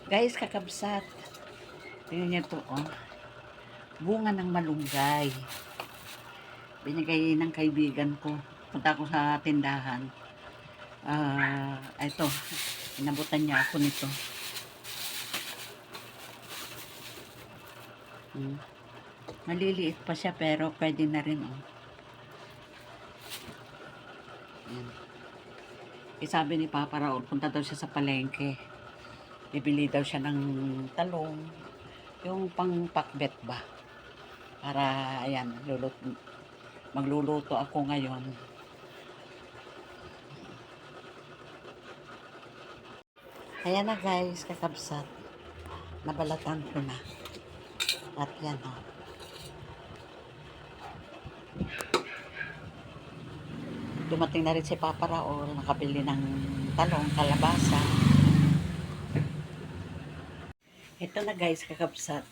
Guys, kakabsat. Tingnan niyo to, oh. Bunga ng malunggay. Binigay ng kaibigan ko. Punta ko sa tindahan. Ito. Inabutan niya ako nito. Maliliit pa siya pero pwede na rin, oh. Ayan. Sabi ni Papa Raul, punta daw siya sa palengke. Bibili daw siya ng talong. Yung pang pakbet ba? Para, ayan, magluluto ako ngayon. Ayan na guys, kakabsat. Nabalatan ko na. At yan, oh. Dumating na rin si Papa Raul, nakabili ng talong, kalabasa. Ito na guys, kakabsat.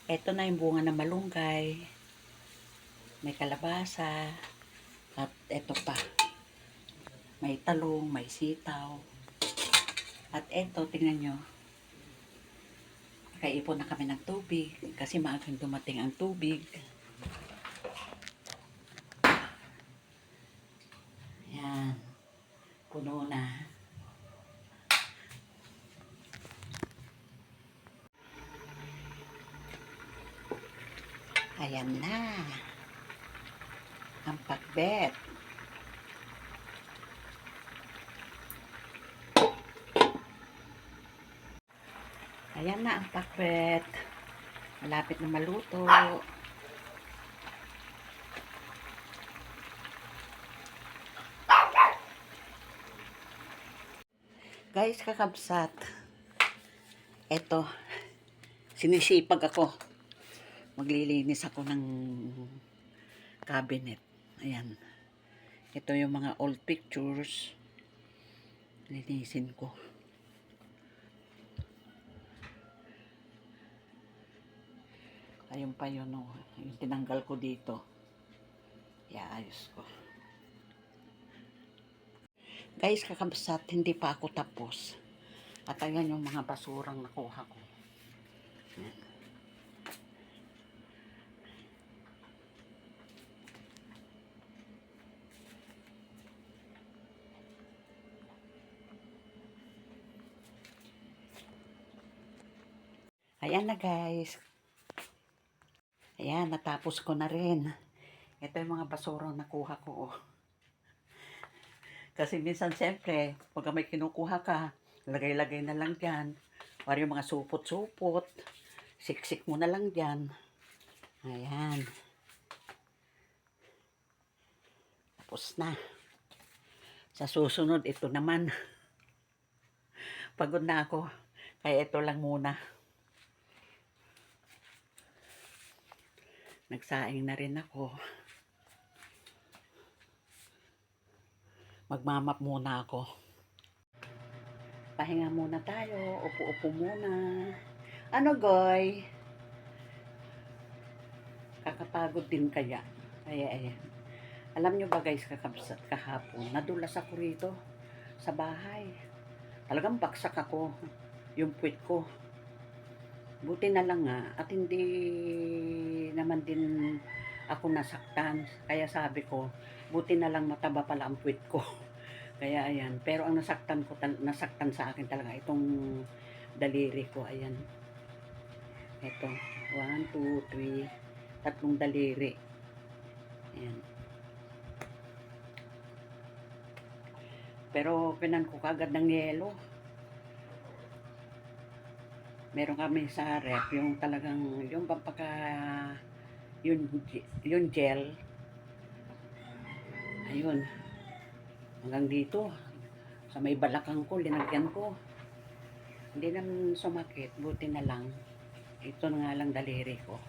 Ito na yung bunga ng malunggay. May kalabasa. At ito pa. May talong, may sitaw. At ito, tingnan nyo. Nakaipon na kami ng tubig. Kasi maagang dumating ang tubig. Yan. Puno na. Ayan na. Ang pakbet. Ayan na ang pakbet. Malapit na maluto. Guys, kakabsat. Eto. Sinisipag ako. Maglilinis ako ng cabinet. Ayan. Ito yung mga old pictures. Linisin ko. Ayun pa yun, oh. Yung tinanggal ko dito. Iayos ko. Guys, kakabsat, hindi pa ako tapos. At ayan yung mga basurang nakuha ko. Ayan. Ayan na guys. Ayan, natapos ko na rin. Ito yung mga basurang nakuha ko. Oh. Kasi minsan siyempre, pag may kinukuha ka, lagay-lagay na lang dyan. Or yung mga supot-supot, siksik mo na lang dyan. Ayan. Tapos na. Sa susunod, ito naman. Pagod na ako. Kaya ito lang muna. Nagsaing na rin ako. Magmamap muna ako. Pahinga muna tayo. Upo-upo muna. Ano, Goy? Kakapagod din kaya. Ayan. Alam nyo ba guys, kakabsat kahapon, nadulas ako rito sa bahay. Talagang baksak ako. Yung puwit ko. Buti na lang nga at hindi naman din ako nasaktan. Kaya sabi ko, buti na lang mataba pala ang puwit ko. Kaya ayan. Pero ang nasaktan sa akin talaga itong daliri ko. Ayan. Ito. 1, 2, 3. Tatlong daliri. Ayan. Pero pinan ko kagad ng yelo. Meron kami sa ref, yung talagang, yung pampaka, yung gel. Ayun. Hanggang dito. Sa may balakang ko, linagyan ko. Hindi naman sumakit. Buti na lang. Ito na nga lang daliri ko.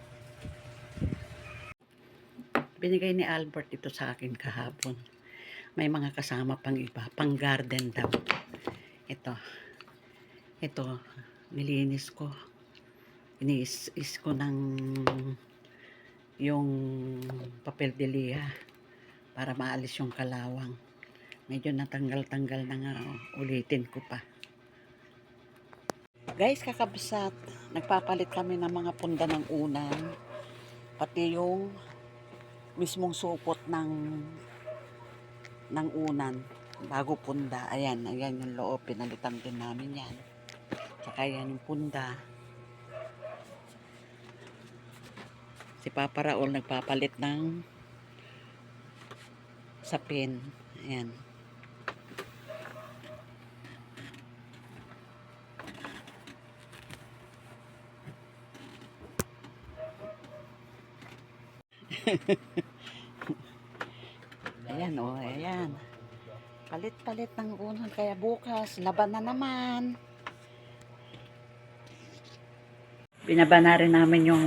Binigay ni Albert ito sa akin kahapon. May mga kasama pang iba. Pang garden daw. Ito. Ito. Nilinis ko. Iniis ko ng yung papel de liha para maalis yung kalawang. Medyo natanggal-tanggal na nga. Oh. Ulitin ko pa. Guys, kakabsat, nagpapalit kami ng mga punda ng unan, pati yung mismong supot ng unan, bago punda. Ayan, ayan yung loob, pinalitan din namin yan. Tsaka yan yung punda. Si Papa Raul nagpapalit ng sapin. Ayan. Ayan o, ayan. Palit-palit ng unan. Kaya bukas, laban na naman. Binaba na rin namin yung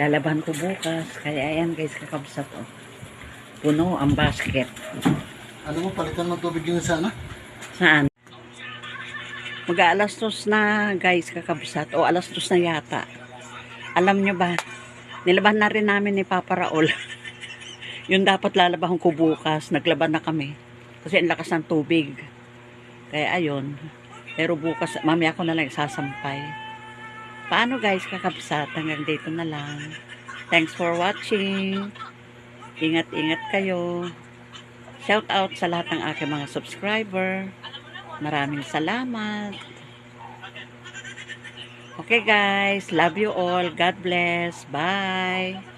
lalaban ko bukas. Kaya ayan guys, kakabsat o. Puno ang basket. Ano mo, palitan ng tubig yun sana? Saan? Mag-aalas 2 na guys, kakabsat. O alas 2 na yata. Alam nyo ba, nilaban na rin namin ni Papa Raul. Yung dapat lalabahan ko bukas, naglaban na kami. Kasi ang lakas ng tubig. Kaya ayun. Pero bukas, mamaya ko na lang sasampay. Paano guys, kakabsat? Hanggang dito na lang. Thanks for watching. Ingat-ingat kayo. Shout out sa lahat ng aking mga subscriber. Maraming salamat. Okay guys, love you all. God bless. Bye.